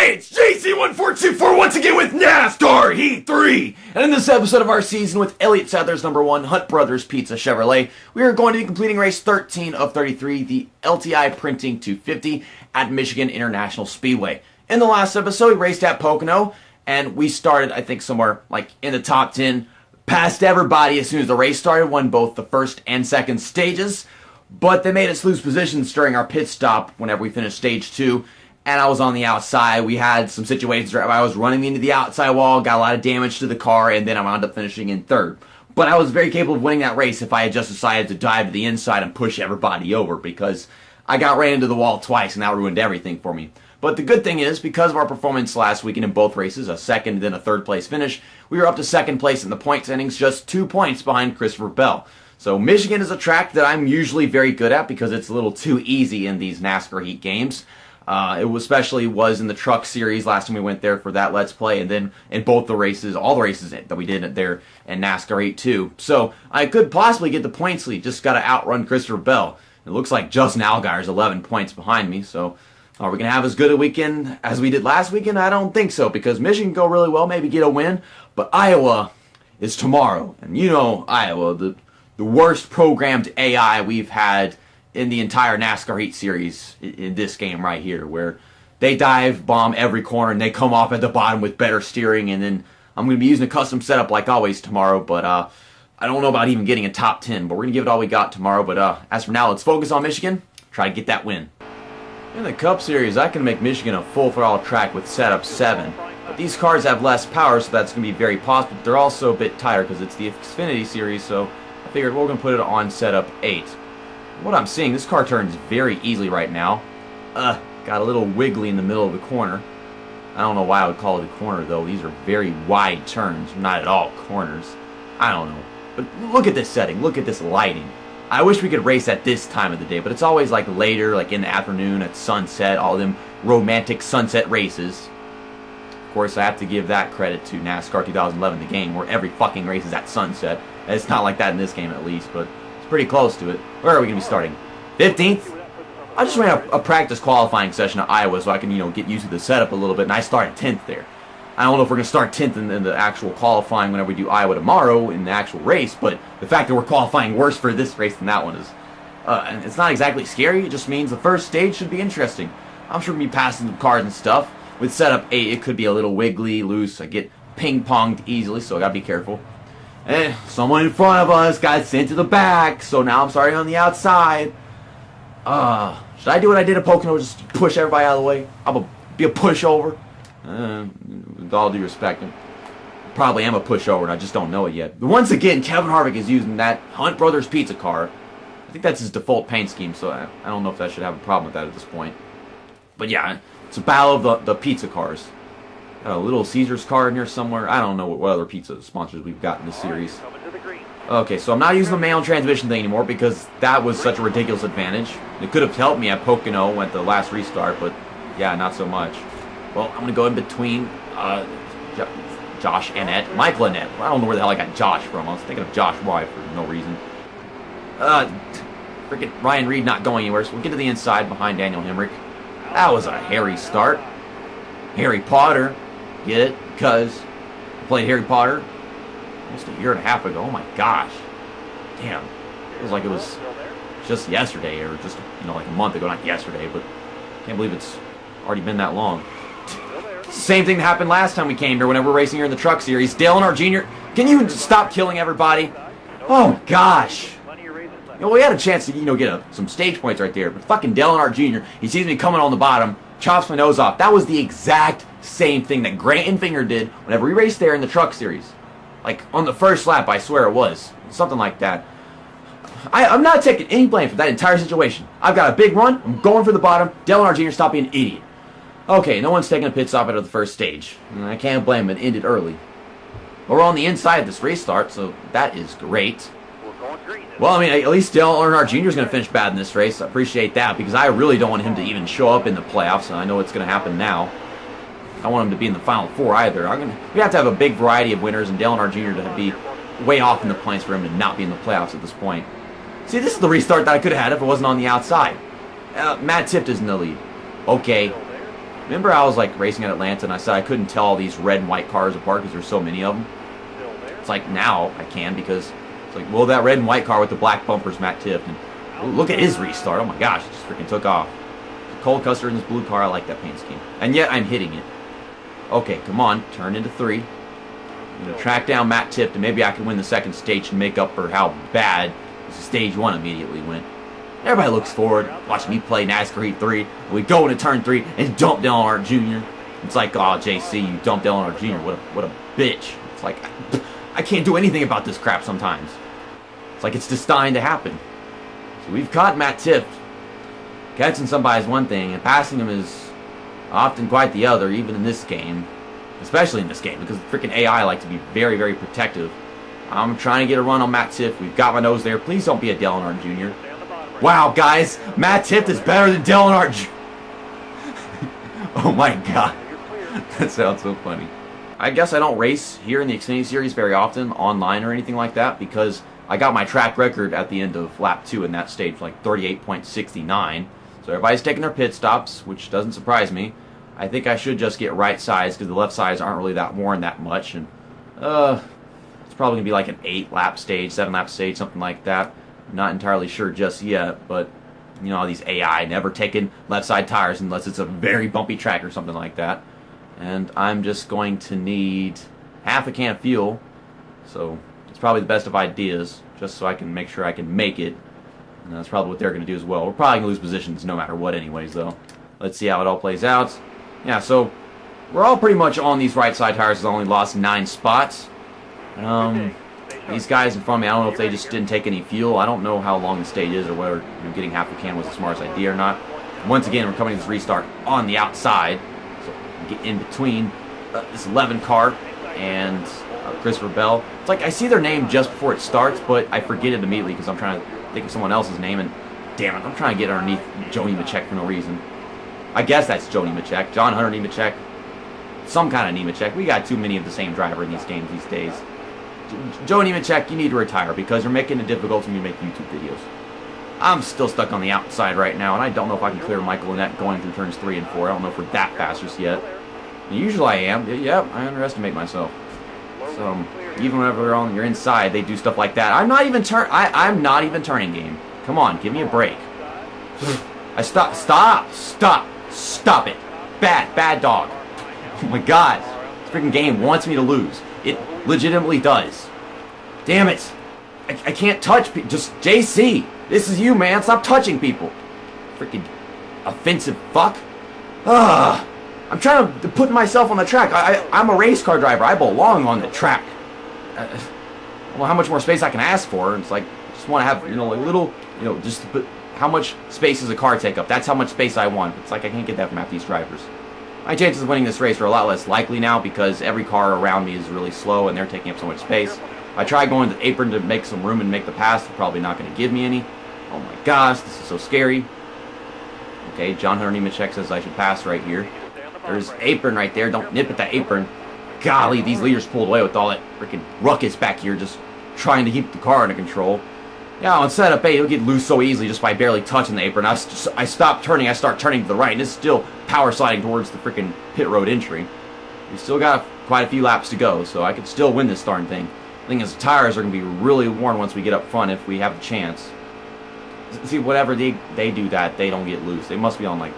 Hey, it's JC14244 once again with NASCAR Heat 3. And in this episode of our season with Elliott Sadler's #1 Hunt Brothers Pizza Chevrolet, we are going to be completing race 13 of 33, the LTI Printing 250 at Michigan International Speedway. In the last episode, we raced at Pocono, and we started, I think, somewhere like in the top 10, passed everybody as soon as the race started, won both the first and second stages, but they made us lose positions during our pit stop whenever we finished stage 2. And I was on the outside. We had some situations where I was running into the outside wall, got a lot of damage to the car, and then I wound up finishing in third. But I was very capable of winning that race if I had just decided to dive to the inside and push everybody over, because I got ran into the wall twice, and that ruined everything for me. But the good thing is, because of our performance last weekend in both races, a second and then a third place finish, we were up to second place in the point standings, just 2 points behind Christopher Bell. So Michigan is a track that I'm usually very good at because it's a little too easy in these NASCAR Heat games. It especially was in the truck series last time we went there for that Let's Play, and then in both the races, all the races that we did there in NASCAR 8 too. So I could possibly get the points lead, just got to outrun Christopher Bell. It looks like Justin Allgaier's 11 points behind me, so are we going to have as good a weekend as we did last weekend? I don't think so, because Michigan go really well, maybe get a win, but Iowa is tomorrow. And you know Iowa, the worst programmed AI we've had in the entire NASCAR Heat series in this game right here, where they dive bomb every corner and they come off at the bottom with better steering, and then I'm going to be using a custom setup like always tomorrow, but I don't know about even getting a top 10, but we're going to give it all we got tomorrow. But as for now, let's focus on Michigan, try to get that win. In the Cup Series, I can make Michigan a full throttle track with setup 7, but these cars have less power, so that's going to be very possible. But they're also a bit tighter because it's the Xfinity Series, so I figured we're going to put it on setup 8. What I'm seeing, this car turns very easily right now. Got a little wiggly in the middle of the corner. I don't know why I would call it a corner, though. These are very wide turns, not at all corners. I don't know. But look at this setting. Look at this lighting. I wish we could race at this time of the day, but it's always like later, like in the afternoon, at sunset, all them romantic sunset races. Of course, I have to give that credit to NASCAR 2011, the game, where every fucking race is at sunset. It's not like that in this game, at least, but pretty close to it. Where are we going to be starting? 15th? I just ran a practice qualifying session at Iowa so I can, get used to the setup a little bit, and I started 10th there. I don't know if we're going to start 10th in the actual qualifying whenever we do Iowa tomorrow in the actual race, but the fact that we're qualifying worse for this race than that one is, and it's not exactly scary. It just means the first stage should be interesting. I'm sure we'll be passing some cars and stuff. With setup 8, it could be a little wiggly, loose. I get ping-ponged easily, so I got to be careful. Someone in front of us got sent to the back, so now I'm starting on the outside. Should I do what I did at Pocono, just push everybody out of the way? I'm going to be a pushover. With all due respect, I probably am a pushover, and I just don't know it yet. But once again, Kevin Harvick is using that Hunt Brothers pizza car. I think that's his default paint scheme, so I don't know if I should have a problem with that at this point. But yeah, it's a battle of the pizza cars. Got a Little Caesars car in here somewhere. I don't know what other pizza sponsors we've got in this series. Okay, so I'm not using the manual transmission thing anymore because that was such a ridiculous advantage. It could have helped me at Pocono at the last restart, but yeah, not so much. Well, I'm going to go in between Josh Annette, Michael Annette. I don't know where the hell I got Josh from. I was thinking of Josh Y for no reason. Freaking Ryan Reed not going anywhere, so we'll get to the inside behind Daniel Hemrick. That was a hairy start. Harry Potter. Get it? Because I played Harry Potter almost a year and a half ago. Oh my gosh. Damn. It was like it was just yesterday, or just, like a month ago. Not yesterday, but I can't believe it's already been that long. Same thing that happened last time we came here whenever we're racing here in the truck series. Dale Earnhardt Jr., can you stop killing everybody? Oh gosh. We had a chance to, get some stage points right there, but fucking Dale Earnhardt Jr., he sees me coming on the bottom, chops my nose off. That was the exact same thing that Grant and Finger did whenever we raced there in the truck series. Like, on the first lap, I swear it was. Something like that. I'm not taking any blame for that entire situation. I've got a big run. I'm going for the bottom. Dale Earnhardt Jr., stop being an idiot. Okay, no one's taking a pit stop out of the first stage. And I can't blame him. It ended early. But we're on the inside of this restart, so that is great. Well, I mean, at least Dale Earnhardt Jr. is going to finish bad in this race. I appreciate that, because I really don't want him to even show up in the playoffs, and I know it's going to happen now. I don't want him to be in the Final Four either. We have to have a big variety of winners, and Dale Earnhardt Jr. to be way off in the points for him to not be in the playoffs at this point. See, this is the restart that I could have had if it wasn't on the outside. Matt Tift is in the lead. Okay. Remember I was like racing at Atlanta and I said I couldn't tell all these red and white cars apart because there's so many of them? It's like now I can, because it's like, well, that red and white car with the black bumper's Matt Tift. And look at his restart. Oh my gosh, it just freaking took off. Cole Custer in this blue car, I like that paint scheme. And yet I'm hitting it. Okay, come on, turn into 3. I'm going to track down Matt Tift, and maybe I can win the second stage and make up for how bad stage 1 immediately went. Everybody looks forward, watching me play NASCAR Heat 3. We go into turn 3 and dump Dale Earnhardt Jr. It's like, oh, JC, you dumped Dale Earnhardt Jr. What a bitch. It's like, I can't do anything about this crap sometimes. It's like it's destined to happen. So we've caught Matt Tift. Catching somebody is one thing, and passing him is often quite the other, even in this game. Especially in this game, because freaking AI like to be very, very protective. I'm trying to get a run on Matt Tift. We've got my nose there. Please don't be a Dale Earnhardt Jr. Wow, guys, Matt Tift is better than Dale Earnhardt Jr. Oh my god. That sounds so funny. I guess I don't race here in the Xfinity Series very often, online or anything like that, because I got my track record at the end of lap 2 in that stage, like 38.69. So everybody's taking their pit stops, which doesn't surprise me. I think I should just get right sides, because the left sides aren't really that worn that much. And it's probably going to be like an 8-lap stage, 7-lap stage, something like that. I'm not entirely sure just yet, but you know, these AI never taking left side tires unless it's a very bumpy track or something like that. And I'm just going to need half a can of fuel, so it's probably the best of ideas, just so I can make sure I can make it. And that's probably what they're going to do as well. We're probably going to lose positions no matter what anyways, though. Let's see how it all plays out. Yeah, so we're all pretty much on these right side tires. I only lost 9 spots. These guys in front of me, I don't know if they just didn't take any fuel. I don't know how long the stage is or whether getting half a can was the smartest idea or not. Once again, we're coming to this restart on the outside. So get in between this 11 car and Christopher Bell. It's like I see their name just before it starts, but I forget it immediately because I'm trying to think of someone else's name. And damn it, I'm trying to get underneath Joe Nemechek for no reason. I guess that's Joe Nemechek. John Hunter Nemechek. Some kind of Nemechek. We got too many of the same driver in these games these days. Joe Nemechek, you need to retire because you're making it difficult for me to make YouTube videos. I'm still stuck on the outside right now, and I don't know if I can clear Michael Annett going through turns 3 and 4. I don't know if we're that fast just yet. Usually I am. Yeah, I underestimate myself. So even whenever you're inside, they do stuff like that. I'm not even turning game. Come on, give me a break. Stop it. Bad dog. Oh my god. This freaking game wants me to lose. It legitimately does. Damn it. I can't touch people. Just JC. This is you, man. Stop touching people. Freaking offensive fuck. I'm trying to put myself on the track. I'm a race car driver. I belong on the track. Well, how much more space I can ask for? It's like, I just want to have, a little, just to put, how much space does a car take up? That's how much space I want. It's like I can't get that from half these drivers. My chances of winning this race are a lot less likely now because every car around me is really slow and they're taking up so much space. If I try going to the apron to make some room and make the pass, they're probably not going to give me any. Oh my gosh, this is so scary. Okay, John Hunter Nemechek says I should pass right here. There's apron right there. Don't nip at that apron. Golly, these leaders pulled away with all that freaking ruckus back here just trying to keep the car under control. Yeah, on setup A, he'll get loose so easily just by barely touching the apron. I stop turning, I start turning to the right, and it's still power sliding towards the freaking pit road entry. We still got quite a few laps to go, so I could still win this darn thing. The thing is, the tires are going to be really worn once we get up front if we have a chance. See, whatever they do that, they don't get loose. They must be on, like,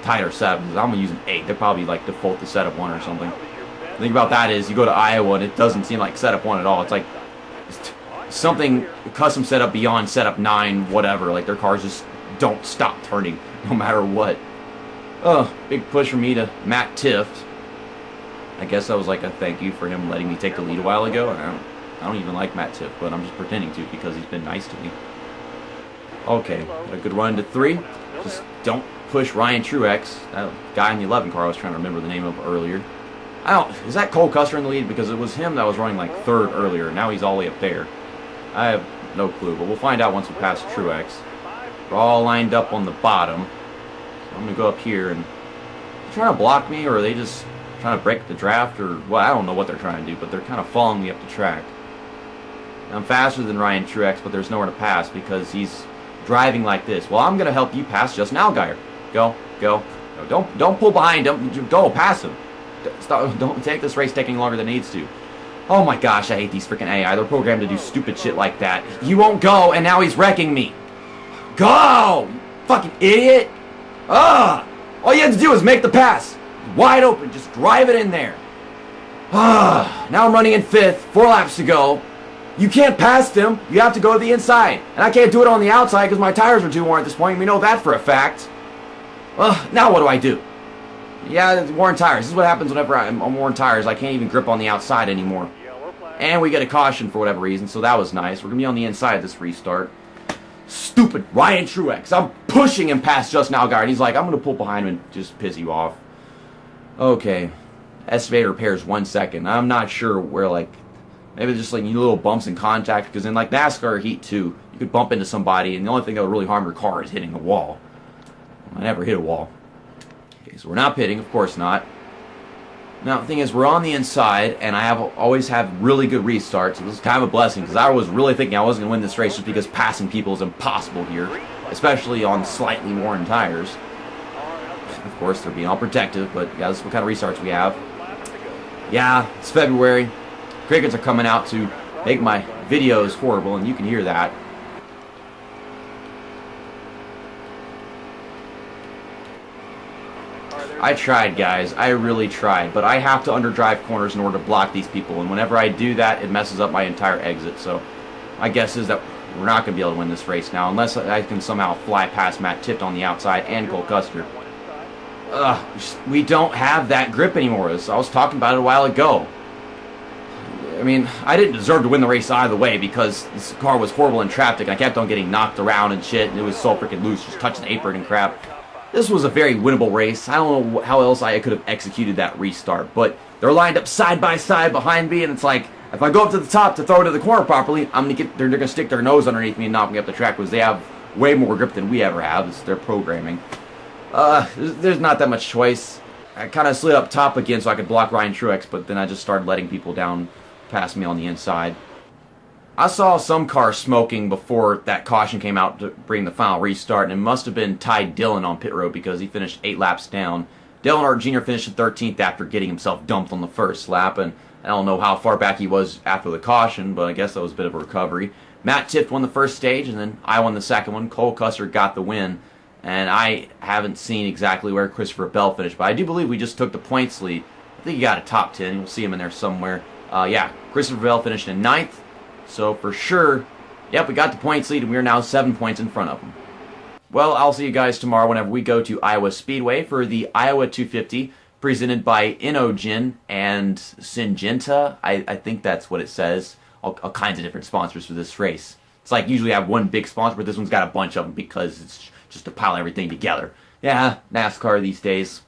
tighter setup, because I'm using 8. They're probably, like, default to setup 1 or something. The thing about that is, you go to Iowa, and it doesn't seem like setup 1 at all. It's like something custom setup beyond setup 9, whatever. Like, their cars just don't stop turning, no matter what. Big push for me to Matt Tift. I guess that was like a thank you for him letting me take the lead a while ago. I don't even like Matt Tift, but I'm just pretending to because he's been nice to me. Okay, got a good run to 3. Just don't push Ryan Truex, that guy in the 11 car I was trying to remember the name of earlier. Is that Cole Custer in the lead? Because it was him that was running like 3rd earlier. Now he's all the way up there. I have no clue, but we'll find out once we pass Truex. We're all lined up on the bottom. So I'm going to go up here and... Are they trying to block me, or are they just trying to break the draft? Or, well, I don't know what they're trying to do, but they're kind of following me up the track. I'm faster than Ryan Truex, but there's nowhere to pass because he's driving like this. Well, I'm going to help you pass Justin Allgaier. Go. No, don't pull behind him. Go, pass him. Stop, don't take this race taking longer than it needs to. Oh my gosh, I hate these freaking AI. They're programmed to do stupid shit like that. He won't go, and now he's wrecking me. Go! You fucking idiot! Ugh! All you had to do was make the pass. Wide open, just drive it in there. Now I'm running in 5th, 4 laps to go. You can't pass him, you have to go to the inside. And I can't do it on the outside because my tires are too worn at this point. We know that for a fact. Now what do I do? Yeah, it's worn tires. This is what happens whenever I'm on worn tires. I can't even grip on the outside anymore. And we get a caution for whatever reason, so that was nice. We're going to be on the inside of this restart. Stupid Ryan Truex. I'm pushing him past Justin Allgaier, and he's like, I'm going to pull behind him and just piss you off. Okay. Estimated repairs 1 second. I'm not sure where, like, maybe just like little bumps in contact, because in like NASCAR Heat 2, you could bump into somebody, and the only thing that would really harm your car is hitting the wall. I never hit a wall. Okay, so we're not pitting, of course not. Now, the thing is, we're on the inside, and I always have really good restarts, so this is kind of a blessing, because I was really thinking I wasn't going to win this race just because passing people is impossible here, especially on slightly worn tires. Of course, they're being all protective, but yeah, this is what kind of restarts we have. Yeah, it's February. Crickets are coming out to make my videos horrible, and you can hear that. I tried, guys. I really tried. But I have to underdrive corners in order to block these people. And whenever I do that, it messes up my entire exit. So my guess is that we're not going to be able to win this race now. Unless I can somehow fly past Matt Tifft on the outside and Cole Custer. We don't have that grip anymore. I was talking about it a while ago. I mean, I didn't deserve to win the race either way because this car was horrible in traffic. And I kept on getting knocked around and shit. And it was so freaking loose. Just touching the apron and crap. This was a very winnable race. I don't know how else I could have executed that restart, but they're lined up side by side behind me, and it's like, if I go up to the top to throw to the corner properly, they're gonna stick their nose underneath me and knock me up the track because they have way more grip than we ever have. It's their programming. There's not that much choice. I kind of slid up top again so I could block Ryan Truex, but then I just started letting people down past me on the inside. I saw some cars smoking before that caution came out to bring the final restart, and it must have been Ty Dillon on pit road because he finished 8 laps down. Dale Earnhardt Jr. finished in 13th after getting himself dumped on the first lap, and I don't know how far back he was after the caution, but I guess that was a bit of a recovery. Matt Tifft won the first stage, and then I won the second one. Cole Custer got the win, and I haven't seen exactly where Christopher Bell finished, but I do believe we just took the points lead. I think he got a top 10. You'll see him in there somewhere. Yeah, Christopher Bell finished in 9th. So for sure, yep, we got the points lead, and we are now 7 points in front of them. Well, I'll see you guys tomorrow whenever we go to Iowa Speedway for the Iowa 250, presented by Inogen and Syngenta. I think that's what it says. All kinds of different sponsors for this race. It's like usually I have one big sponsor, but this one's got a bunch of them because it's just to pile everything together. Yeah, NASCAR these days.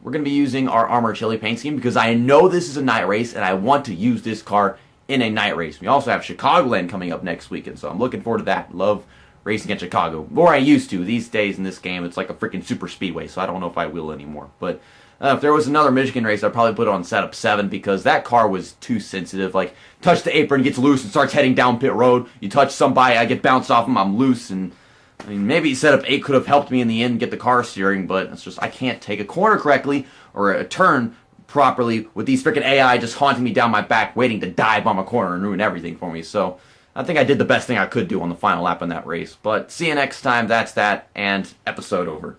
We're going to be using our Armor Chili paint scheme because I know this is a night race, and I want to use this car in a night race. We also have Chicagoland coming up next weekend, so I'm looking forward to that. Love racing at Chicago. Or I used to. These days in this game, it's like a freaking super speedway, so I don't know if I will anymore. But if there was another Michigan race, I'd probably put it on setup 7 because that car was too sensitive. Like, touch the apron, gets loose, and starts heading down pit road. You touch somebody, I get bounced off them, I'm loose, and I mean, maybe setup 8 could have helped me in the end get the car steering, but it's just I can't take a corner correctly or a turn properly with these freaking AI just haunting me down my back, waiting to dive on my corner and ruin everything for me. So I think I did the best thing I could do on the final lap in that race. But see you next time. That's that, and episode over.